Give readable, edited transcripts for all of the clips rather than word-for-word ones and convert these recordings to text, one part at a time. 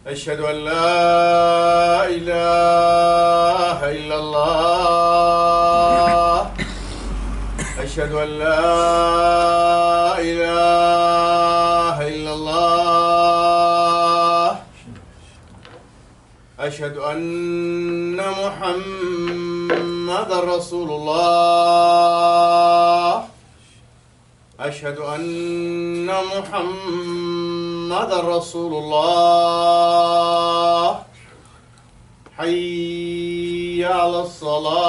أشهد أن لا إله إلا الله أشهد أن لا إله إلا الله أشهد أن محمد رسول الله أشهد أن محمد رسول الله حي على الصلاة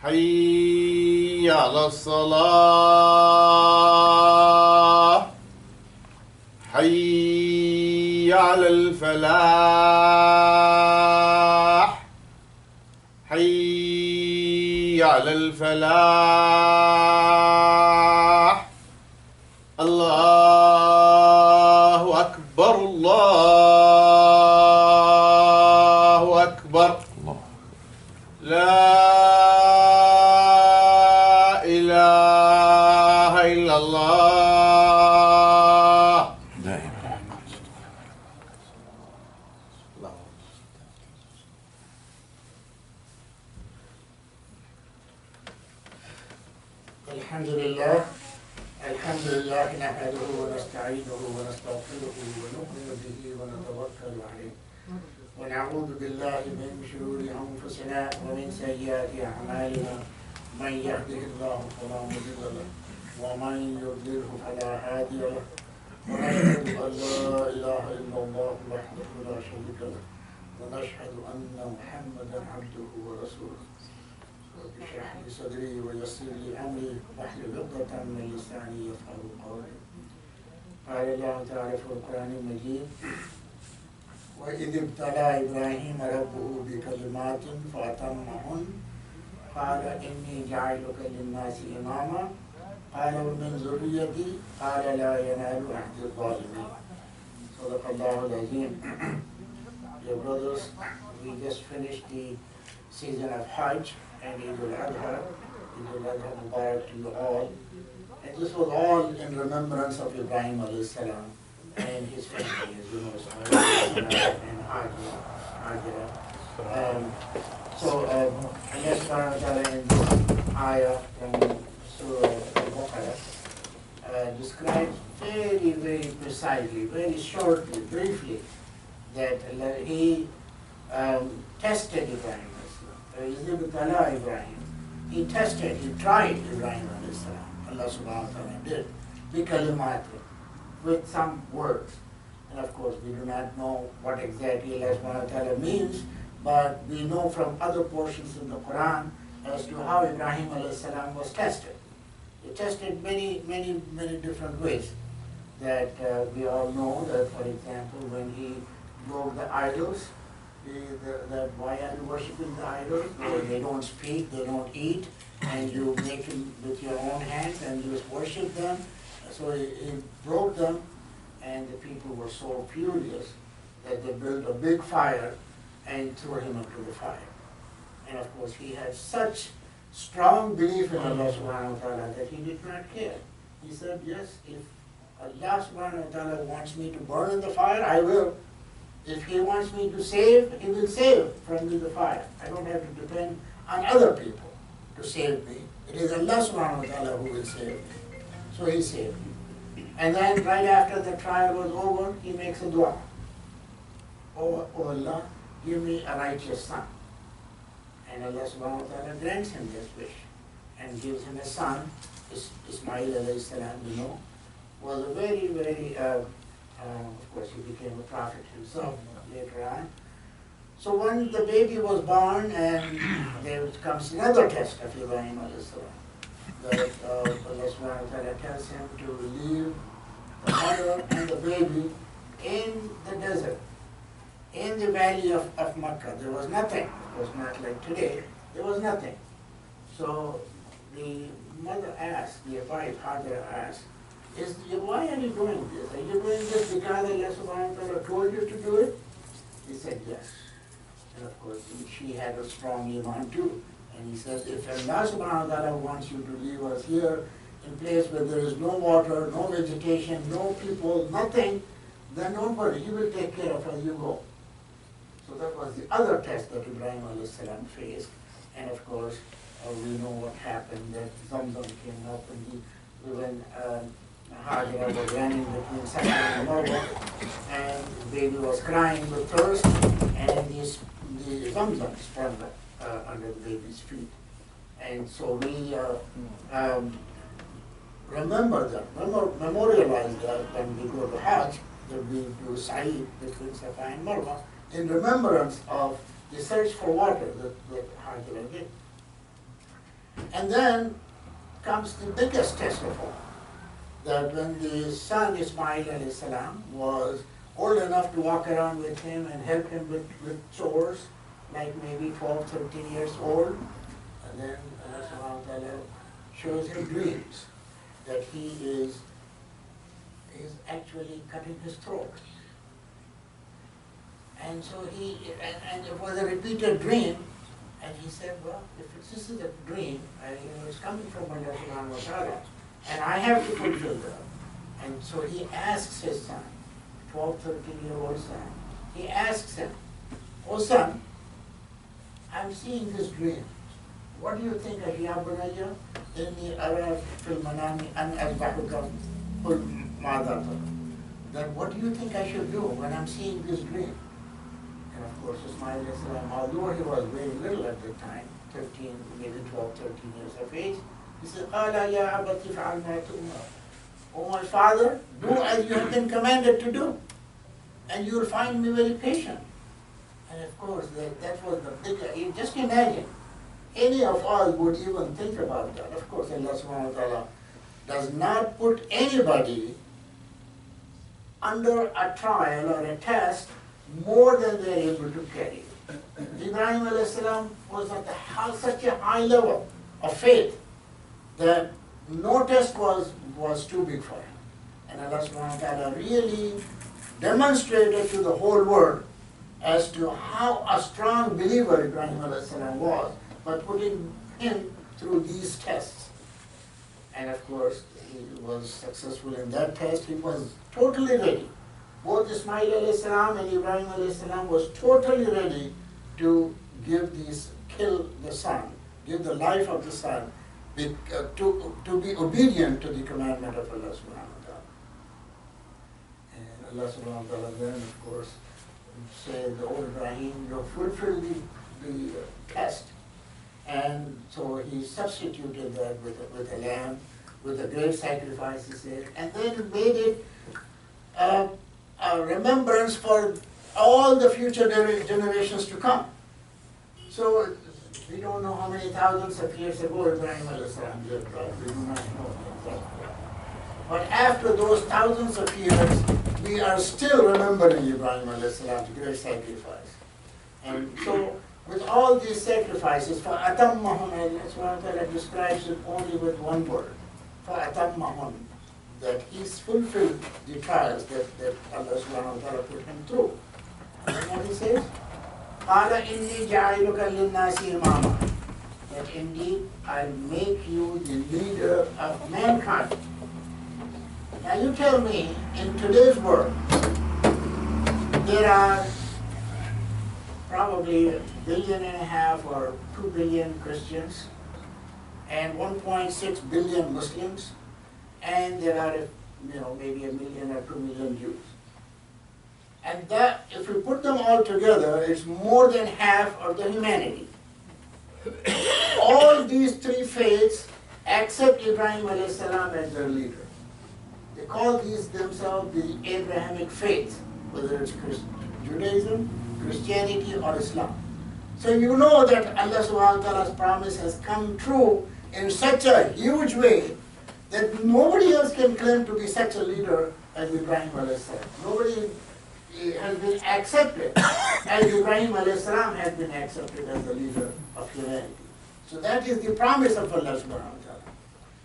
حي على الصلاة حي على الفلاح حي على الفلاح الله أكبر الله أكبر لا إله إلا الله الحمد لله نحمده ونستعينه ونستغفره ونؤمن به ونتوكل عليه ونعوذ بالله من شرور أنفسنا ومن سيئات أعمالنا من يهده الله فلا مضل له ومن يضلله فلا هادي له ونشهد أن لا إله إلا الله وحده لا شريك له ونشهد أن محمدا عبده ورسوله رب اشرح لي صدري ويسر لي امري واحلل عقدة من لساني يفقهوا قولي. قال الله تعالى في القرآن المجيد: وإذ ابتلى إبراهيم ربه بكلمات فأتمهن قال إني جاعلك للناس إماما قال ومن ذريتي قال لا ينال عهد الظالمين. صدق الله العظيم. Dear brothers, we just finished the season of Hajj and Eid al-Adha. Eid al-Adha Mubarak to you all. And this was all in remembrance of Ibrahim alayhi salam and his family, as you know, and Hajra. Allah subhanahu wa ta'ala in this ayah from Surah Al-Baqarah describes very, very precisely, very shortly, briefly, that he tested Ibrahim. Ibrahim. He tested, he tried Ibrahim alayhi salam. Allah subhanahu wa ta'ala did. Bikalimat, with some words. And of course we do not know what exactly Allah subhanahu wa ta'ala means, but we know from other portions in the Quran as to how Ibrahim alayhi salam was tested. He tested many different ways. That we all know that, for example, when he broke the idols, that why are you worshipping the idols? They don't speak, they don't eat, and you make them with your own hands and you just worship them. So he broke them, and the people were so furious that they built a big fire and threw him into the fire. And of course he had such strong belief in Allah subhanahu wa ta'ala that he did not care. He said, yes, if Allah subhanahu wa ta'ala wants me to burn in the fire, I will. If he wants me to save, he will save from the fire. I don't have to depend on other people to save me. It is Allah subhanahu wa ta'ala who will save me. So he saved me. And then right after the trial was over, he makes a dua. Oh Allah, give me a righteous son. And Allah subhanahu wa ta'ala grants him this wish and gives him a son. Ismail alayhi salam, you know, was a very, of course, he became a prophet himself later on. So when the baby was born, and there comes another test of Ibrahim alayhi salam, that Allah subhanahu wa ta'ala tells him to leave the mother and the baby in the desert, in the valley of Makkah. There was nothing. It was not like today. There was nothing. So the mother asked, the wife, Hajra asked, why are you doing this? Are you doing this because Allah subhanahu wa ta'ala told you to do it? He said yes. And of course, she had a strong iman too. And he says, if Allah subhanahu wa ta'ala wants you to leave us here in place where there is no water, no vegetation, no people, nothing, then don't worry, he will take care of us, you go. So that was the other test that Ibrahim alayhi salam faced. And of course, we know what happened, that Zamzam came up and when Hajra was running between Safa and Marwa, and the baby was crying with thirst, and the Zamzam sprung up under the baby's feet. And so we remember that, memorialize that when we go to Hajj, that we do Sa'i between Safa and Marwa, in remembrance of the search for water that Hajra did. And then comes the biggest test of all, that when the son Ismail alayhi salam was old enough to walk around with him and help him with chores, like maybe 12, 13 years old, and then Allah subhanahu wa ta'ala shows him dreams that he is actually cutting his throat. And so and it was a repeated dream, and he said, well, if this is a dream, it's coming from Allah subhanahu wa ta'ala, and I have to fulfill that. And so he asks his son, 12, 13-year-old son, he asks him, oh son, I'm seeing this dream. What do you think of Ya Bunayya? Inni ara fil manami an azbahuka qul madha tara. Then what do you think I should do when I'm seeing this dream? And of course, Ismail alayhi salam, although he was very little at the time, 13, maybe 12, 13 years of age, he said, Qala ya abati fa'al ma tu'mar. Oh my father, do as you have been commanded to do, and you will find me very patient. And of course, that was the bigger, just imagine, any of us would even think about that. Of course, Allah subhanahu wa ta'ala does not put anybody under a trial or a test more than they are able to carry. Ibrahim alayhi salam was at such a high level of faith that no test was too big for him. And Allah subhanahu wa ta'ala really demonstrated to the whole world as to how a strong believer Ibrahim alayhi salam was by putting him through these tests. And of course, he was successful in that test. He was totally ready. Both Ismail alayhi salam and Ibrahim alayhi salam was totally ready to kill the son, give the life of the son, to be obedient to the commandment of Allah subhanahu wa ta'ala. And Allah subhanahu wa ta'ala then, of course, said, oh Ibrahim, you fulfilled the test. And so he substituted that with a lamb, with a great sacrifice, he said, and then made it a remembrance for all the future generations to come. So we don't know how many thousands of years ago Ibrahim alayhi salam lived, right? We do not know exactly. But after those thousands of years, we are still remembering Ibrahim alayhi salam's great sacrifice. And so with all these sacrifices, فَأَتَمَّهُنْ, Allah subhanahu wa ta'ala describes it only with one word, فَأَتَمَّهُنْ, that he's fulfilled the trials that Allah subhanahu wa ta'ala put him through. And then what he says? قَالَ إِنِّي جَعِلُكَ لِلنَّاسِ إِمَامًا, that indeed I make you the leader of mankind. Now you tell me, in today's world, there are probably 1.5 billion or 2 billion Christians and 1.6 billion Muslims, and there are maybe 1 million or 2 million Jews. And that, if we put them all together, it's more than half of the humanity. All these three faiths accept Ibrahim alayhi salam as their leader. They call these themselves the Abrahamic faith, whether it's Judaism, Christianity, or Islam. So you know that Allah subhanahu wa ta'ala's promise has come true in such a huge way that nobody else can claim to be such a leader as Ibrahim alayhi salam. Nobody has been accepted as Ibrahim alayhi salam has been accepted as the leader of humanity. So that is the promise of Allah subhanahu wa ta'ala,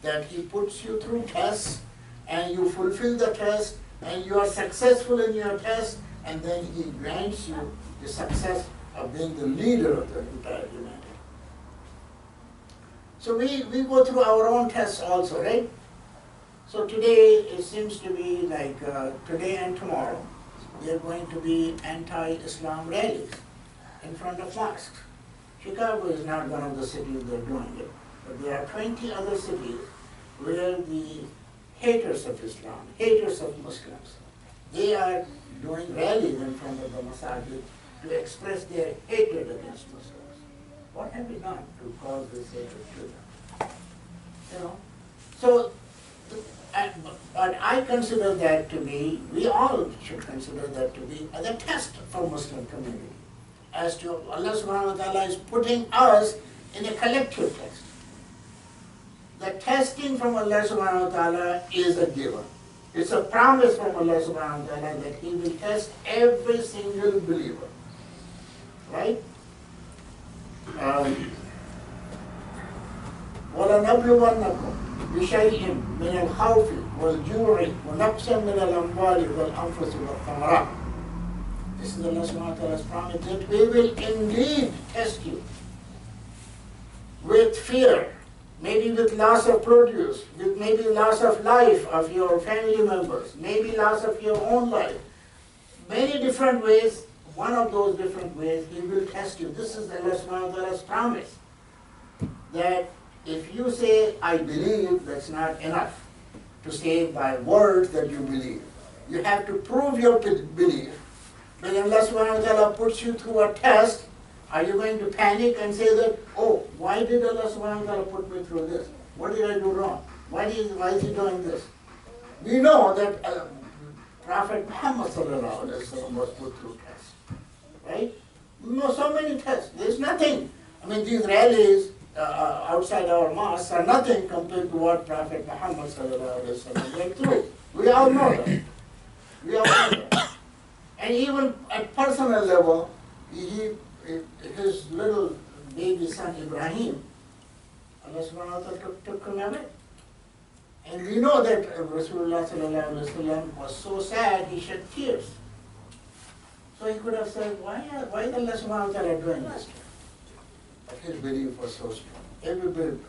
that He puts you through tests and you fulfill the test and you are successful in your test, and then He grants you the success of being the leader of the entire humanity. So we go through our own tests also, right? So today it seems to be like today and tomorrow there are going to be anti-Islam rallies in front of mosques. Chicago is not one of the cities that are doing it, but there are 20 other cities where the haters of Islam, haters of Muslims, they are doing rallies in front of the masajid to express their hatred against Muslims. What have we done to cause this hatred to them? You know? So, but I consider that to be, we all should consider that to be the test for Muslim community. As to Allah subhanahu wa ta'ala is putting us in a collective test. The testing from Allah subhanahu wa ta'ala is a given. It's a promise from Allah subhanahu wa ta'ala that He will test every single believer. Right? وَلَنَبْلُوَنَّكُمْ بِشَيْءٍ مِنَ الْخَوْفِ وَالْجُوعِ وَنَقْصٍ مِنَ الْأَمْوَالِ وَالْأَنفُسِ وَالثَّمَرَاتِ. This is Allah subhanahu wa ta'ala's promise that we will indeed test you with fear, maybe with loss of produce, with maybe loss of life of your family members, maybe loss of your own life. Many different ways, one of those different ways, He will test you. This is Allah subhanahu wa ta'ala's promise. That if you say, I believe, that's not enough to say by words that you believe. You have to prove your belief. When Allah subhanahu wa ta'ala puts you through a test, are you going to panic and say that, oh, why did Allah subhanahu wa ta'ala put me through this? What did I do wrong? Why is He doing this? We know that Prophet Muhammad sallallahu alaihi wasallam was put through tests. Right? No, so many tests. There's nothing. I mean, these rallies outside our mosques are nothing compared to what Prophet Muhammad sallallahu alaihi wasallam went through. We all know that. We all know that. And even at personal level, his little baby son Ibrahim, Allah subhanahu wa ta'ala took him away. And we know that Rasulullah sallallahu alaihi wasallam was so sad he shed tears. So he could have said, why is Allah subhanahu wa ta'ala doing this? But his belief was so strong. Every belief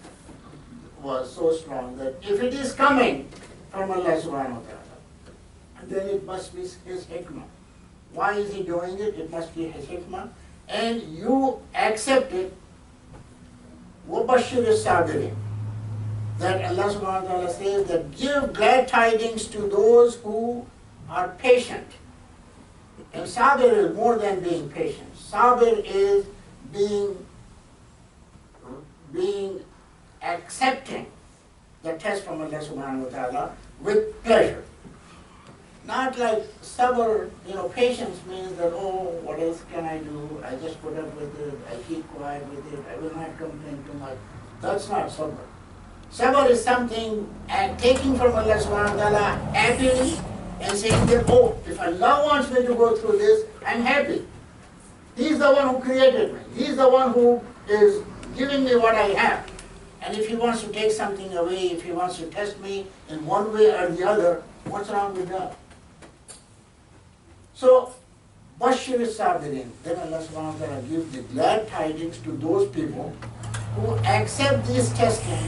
was so strong that if it is coming from Allah subhanahu wa ta'ala, then it must be His hikmah. Why is He doing it? It must be His hikmah. And you accept it. وَبَشِّرِ الصَّابِرِينَ. That Allah subhanahu wa ta'ala says that give glad tidings to those who are patient. And sabir is more than being patient. Sabir is being accepting the test from Allah subhanahu wa ta'ala with pleasure. Not like sabr, patience means that, oh, what else can I do? I just put up with it, I keep quiet with it, I will not complain too much. That's not sabr. Sabr is something taking from Allah subhanahu wa ta'ala happily and saying that, oh, if Allah wants me to go through this, I'm happy. He's the one who created me. He's the one who is giving me what I have. And if He wants to take something away, if He wants to test me in one way or the other, what's wrong with that? So, Bashir Sabirin, then Allah subhanahu wa ta'ala gives the glad tidings to those people who accept this testing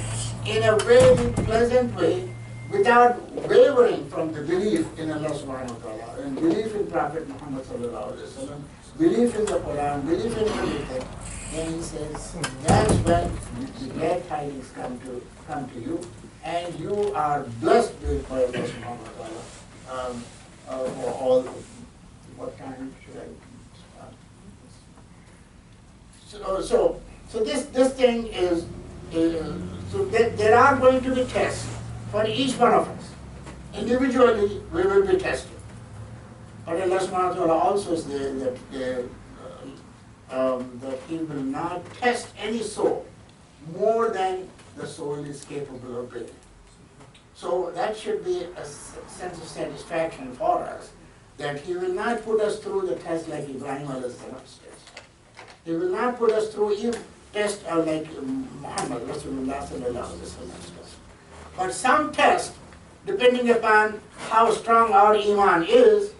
in a very pleasant way without wavering from the belief in Allah subhanahu wa ta'ala and belief in Prophet Muhammad sallallahu alaihi wasallam, belief in the Quran, belief in everything. Then He says, that's when the glad tidings come to you, and you are blessed by Allah subhanahu wa ta'ala for all. What time should I start? So this thing is, so there are going to be tests for each one of us. Individually, we will be tested. But Allah subhanahu wa ta'ala also says that He will not test any soul more than the soul is capable of bearing. So that should be a sense of satisfaction for us, that He will not put us through the test like Ibrahim alayhi salam's test. He will not put us through even test like Muhammad Rasulullah sallallahu alaihi wasallam's test. But some test, depending upon how strong our iman is,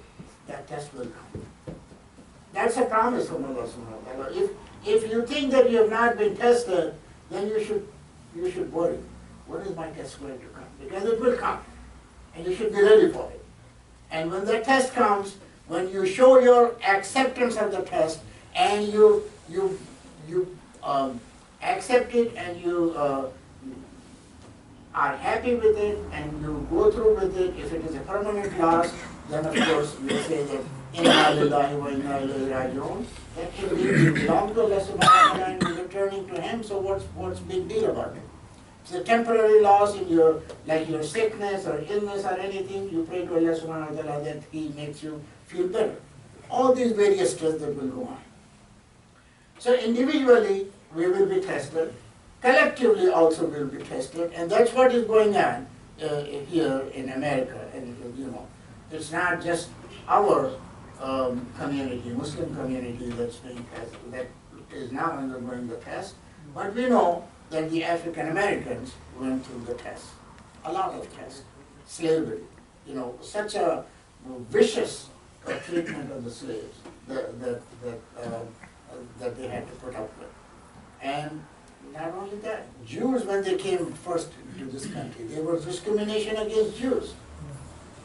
that test will come. That's a promise from Allah subhanahu wa ta'ala. If you think that you have not been tested, then you should worry. When is my test going to come? Because it will come. and you should be ready for it. And when the test comes, when you show your acceptance of the test, and you accept it, and you are happy with it, and you go through with it, if it is a permanent loss, then of course we say that inna lillahi wa inna ilayhi raji'un. That indeed you belong to Allah subhanahu wa ta'ala and you're returning to Him, so what's big deal about it? It's a temporary loss in your, like your sickness or illness or anything, you pray to Allah subhanahu wa ta'ala that He makes you feel better. All these various tests that will go on. So individually we will be tested, collectively also will be tested, and that's what is going on here in America. And you know, it's not just our community, Muslim community that's being tested, that is now undergoing the test, but we know that the African Americans went through the test, a lot of tests, slavery, you know, such a vicious treatment of the slaves that they had to put up with. And not only that, Jews, when they came first to this country, there was discrimination against Jews.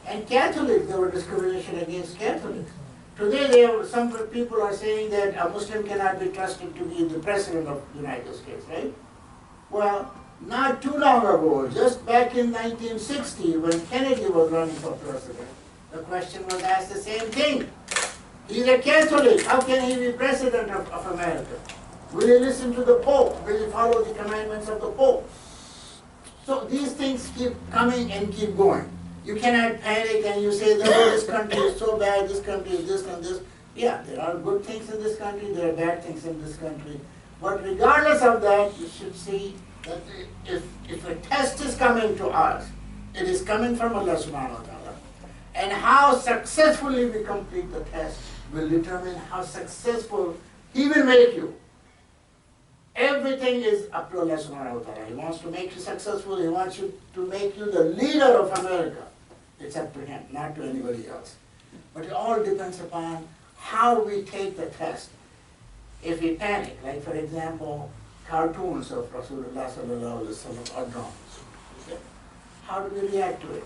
And Catholics, there was discrimination against Catholics. Today, some people are saying that a Muslim cannot be trusted to be the president of the United States, right? Well, not too long ago, just back in 1960, when Kennedy was running for president, the question was asked the same thing. He's a Catholic, how can he be president of America? Will he listen to the Pope? Will he follow the commandments of the Pope? So these things keep coming and keep going. You cannot panic and you say, oh, this country is so bad, this country is this and this. Yeah, there are good things in this country, there are bad things in this country. But regardless of that, you should see that if a test is coming to us, it is coming from Allah subhanahu wa ta'ala. And how successfully we complete the test will determine how successful He will make you. Everything is up to Allah subhanahu wa ta'ala. He wants to make you successful. He wants to make you the leader of America. It's up to Him, not to anybody else. But it all depends upon how we take the test. If we panic, like for example, cartoons of Rasulullah sallallahu alaihi wasallam are drawn. Okay? How do we react to it?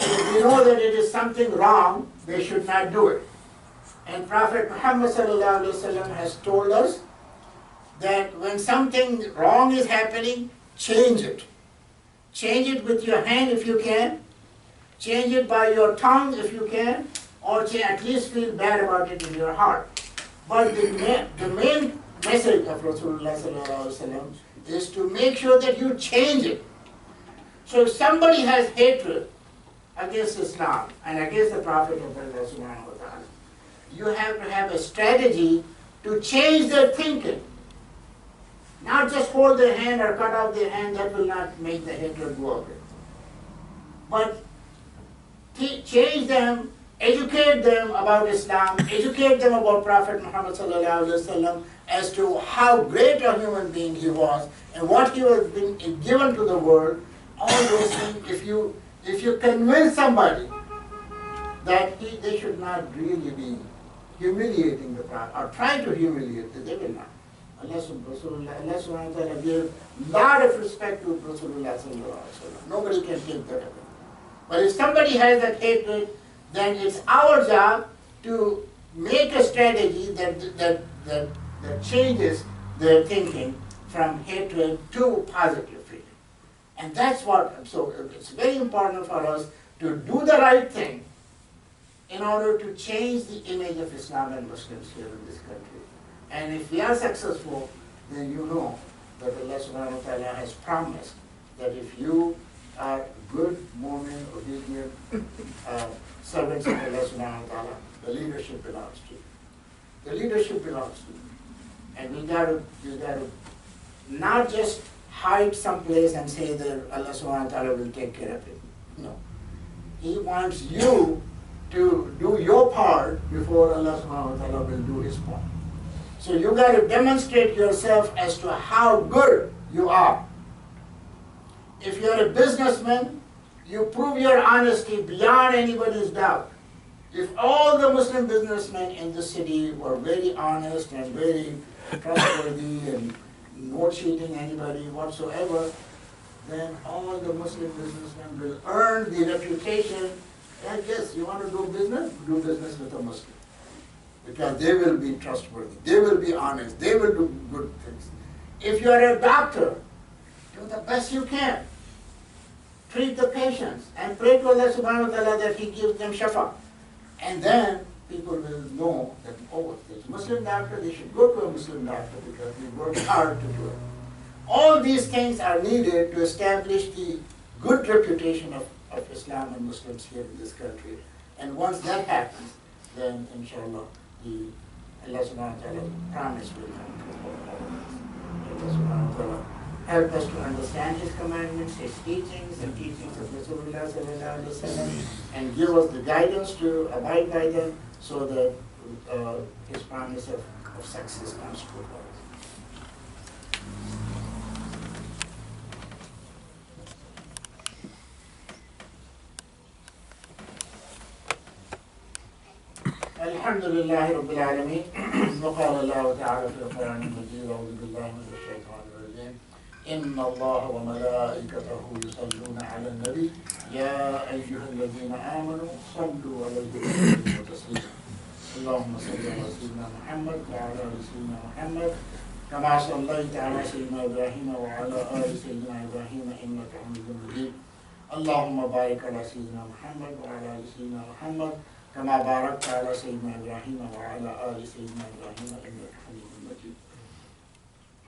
If we know that it is something wrong, we should not do it. And Prophet Muhammad sallallahu alaihi wasallam has told us that when something wrong is happening, change it. Change it with your hand if you can. Change it by your tongue if you can. Or at least feel bad about it in your heart. But the main message of Rasulullah sallallahu alaihi wasallam is to make sure that you change it. So if somebody has hatred against Islam and against the Prophet of Allah subhanahu wa ta'ala, you have to have a strategy to change their thinking. Not just hold their hand or cut off their hand, that will not make the hatred go away. But change them, educate them about Islam, educate them about Prophet Muhammad sallallahu alaihi wasallam as to how great a human being he was and what he was being given to the world. All those things, if you convince somebody that they should not really be humiliating the Prophet or trying to humiliate them, they will not. Allah subhanahu wa ta'ala gave a lot of respect to Rasulullah sallallahu alaihi wasallam. Nobody can take that away. But if somebody has that hatred, then it's our job to make a strategy that changes their thinking from hatred to positive feeling. And that's what, so it's very important for us to do the right thing in order to change the image of Islam and Muslims here in this country. And if we are successful, then you know that Allah subhanahu wa ta'ala has promised that if you are good, mu'min, obedient servants of Allah subhanahu wa ta'ala, the leadership belongs to you. The leadership belongs to you. And we got to not just hide someplace and say that Allah subhanahu wa ta'ala will take care of it. No. He wants you to do your part before Allah subhanahu wa ta'ala will do His part. So you got to demonstrate yourself as to how good you are. If you're a businessman, you prove your honesty beyond anybody's doubt. If all the Muslim businessmen in the city were very honest and very trustworthy and not cheating anybody whatsoever, then all the Muslim businessmen will earn the reputation that yes, you want to do business with a Muslim. Because they will be trustworthy, they will be honest, they will do good things. If you are a doctor, do the best you can. Treat the patients and pray to Allah subhanahu wa ta'ala that He gives them shafa. And then people will know that, oh, there's a Muslim doctor, they should go to a Muslim doctor because we work hard to do it. All these things are needed to establish the good reputation of Islam and Muslims here in this country. And once that happens, then inshallah, Allah subhanahu wa ta'ala promise will come to all of us. Allah subhanahu wa ta'ala help us to understand His commandments, His teachings, the teachings of Rasulullah sallallahu alaihi wasallam, and give us the guidance to abide by them so that His promise of success comes true for us. الحمد لله رب العالمين وقال الله تعالى في القرآن المجيد أعوذ بالله من الشيطان الرجيم إن الله وملائكته يصلون على النبي يا أيها الذين آمنوا صلوا عليه وسلموا تسليما اللهم صل على سيدنا محمد وعلى آل سيدنا محمد كما صليت على سيدنا إبراهيم وعلى آل سيدنا إبراهيم إنك حميد مجيد اللهم بارك على سيدنا محمد وعلى آل سيدنا محمد كما باركت على سيدنا إبراهيم وعلى آل سيدنا إبراهيم إنك حميد مجيد.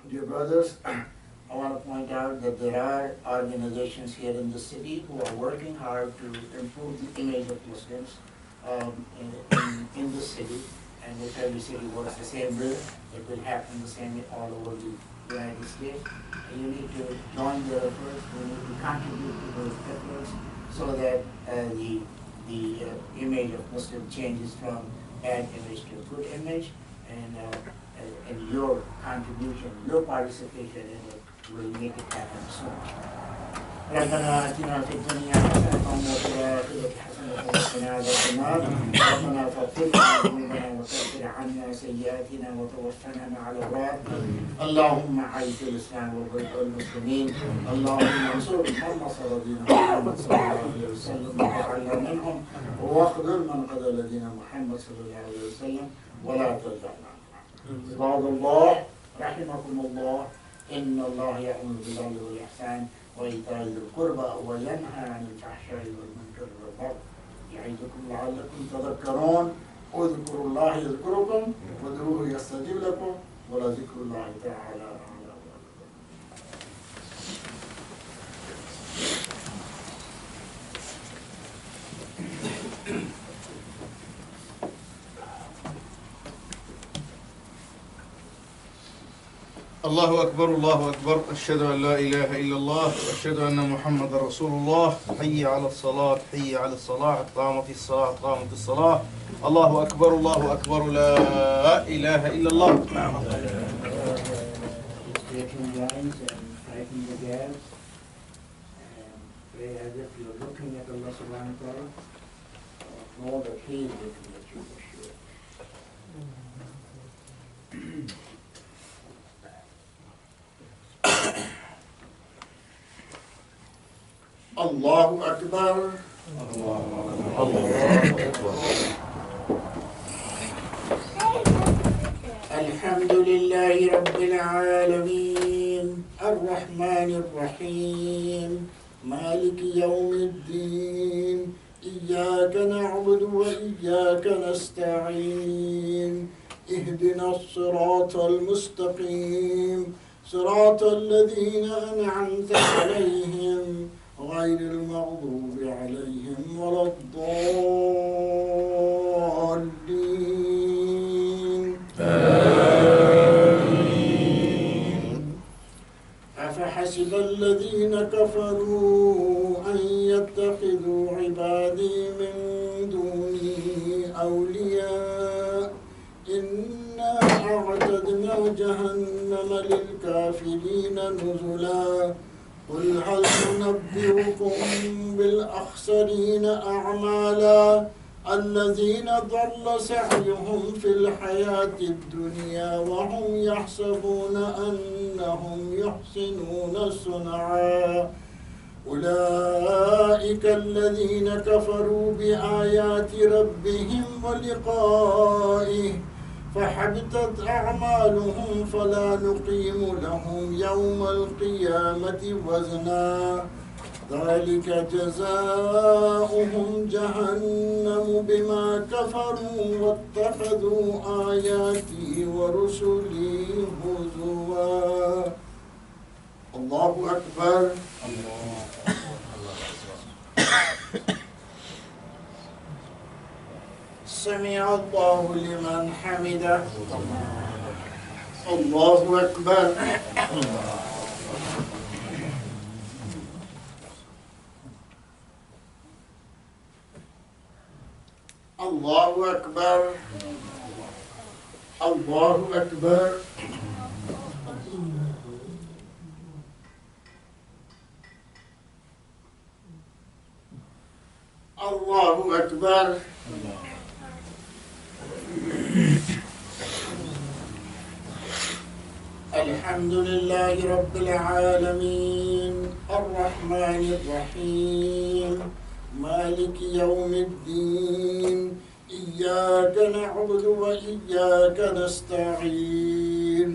Dear brothers, I want to point out that there are organizations here in the city who are working hard to improve the image of Muslims in the city. And if every city works the same way, it will happen the same way all over the United States. And you need to join their efforts, you need to contribute to those efforts so that the image of Muslim changes from bad image to good image, and your contribution, your participation in it will make it happen soon. ربنا آتنا في الدنيا حسنة وفي الآخرة حسنة وقنا عذاب النار ربنا فاغفر لنا ذنوبنا وكفر عنا سيئاتنا وتوفنا مع الأبرار اللهم أعز الإسلام والمسلمين اللهم انصر من نصر دين محمد صلى الله عليه وسلم وتعلم منهم واخذل من قتل دين محمد صلى الله عليه وسلم ولا تجعلنا عباد الله رحمكم الله إن الله يأمر بالعدل والإحسان وإيتاء ذي القربى وينهى عن الفحشاء والمنكر والبغي يعظكم لعلكم تذكرون اذكروا الله يذكركم وادعوه يستجب لكم ولذكر الله تعالى أعلى الله أكبر الله أكبر أشهد أن لا إله إلا الله وأشهد أن محمد رسول الله حي على الصلاة حي على الصلاة قامت الصلاة قامت الصلاة الله أكبر لا إله إلا الله الله أكبر الله أكبر الحمد لله رب العالمين الرحمن الرحيم مالك يوم الدين إياك نعبد وإياك نستعين اهدنا الصراط المستقيم صراط الذين أنعمت عليهم غير المغضوب عليهم ولا الضالين آمين أفحسب الذين كفروا أن يتخذوا عبادي من دوني أولياء إنا أعتدنا جهنم للكافرين نزلا قل هل ننبئكم بالأخسرين أعمالا الذين ضل سعيهم في الحياة الدنيا وهم يحسبون أنهم يحسنون صنعا أولئك الذين كفروا بآيات ربهم ولقائه فحبطت أعمالهم فلا نقيم لهم يوم القيامة وزنا ذلك جزاؤهم جهنم بما كفروا واتخذوا آياتي ورسلي هزوا. الله أكبر. سمع الله لمن حمده. الله أكبر. الله أكبر. الله أكبر. الله أكبر. الحمد لله رب العالمين الرحمن الرحيم مالك يوم الدين إياك نعبد وإياك نستعين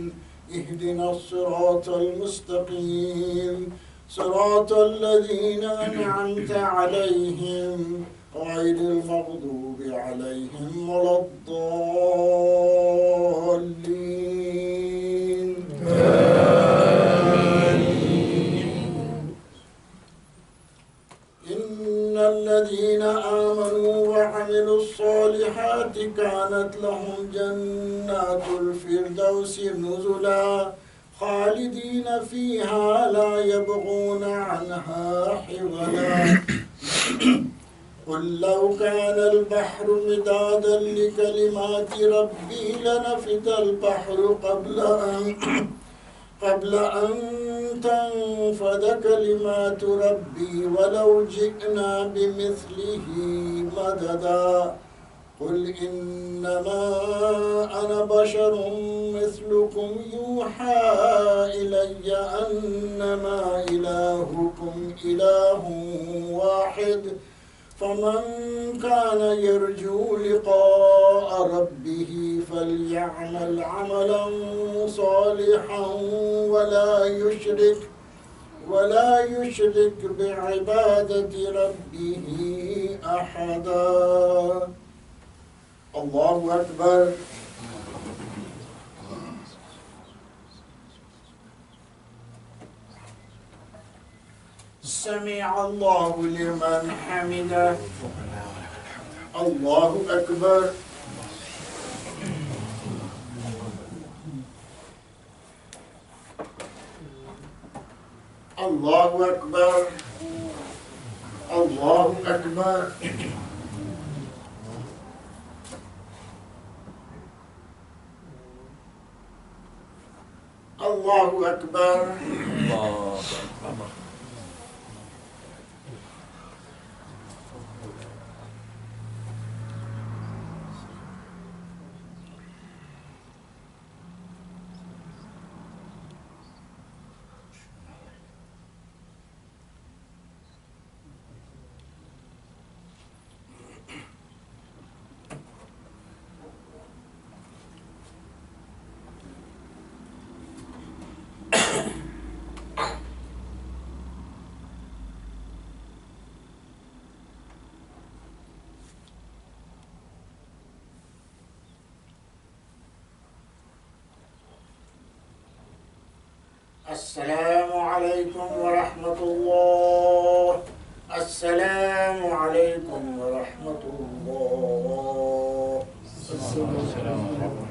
اهدنا الصراط المستقيم صراط الذين أنعمت عليهم غير المغضوب عليهم ولا الضالين. إن الذين آمنوا وعملوا الصالحات كانت لهم جنات الفردوس نزلا خالدين فيها لا يبغون عنها حولا. قل لو كان البحر مدادا لكلمات ربي لنفد البحر قبل أن تنفد كلمات ربي ولو جئنا بمثله مددا. قل إنما أنا بشر مثلكم يوحى إلي أنما إلهكم إله واحد فمن كان يرجو لقاء ربه فليعمل عملا صالحا ولا يشرك بعبادة ربه أحدا. الله أكبر. سمع الله لمن حمده. الله أكبر. الله أكبر. الله أكبر. الله أكبر. الله أكبر. السلام عليكم ورحمة الله. السلام عليكم ورحمة الله. السلام عليكم.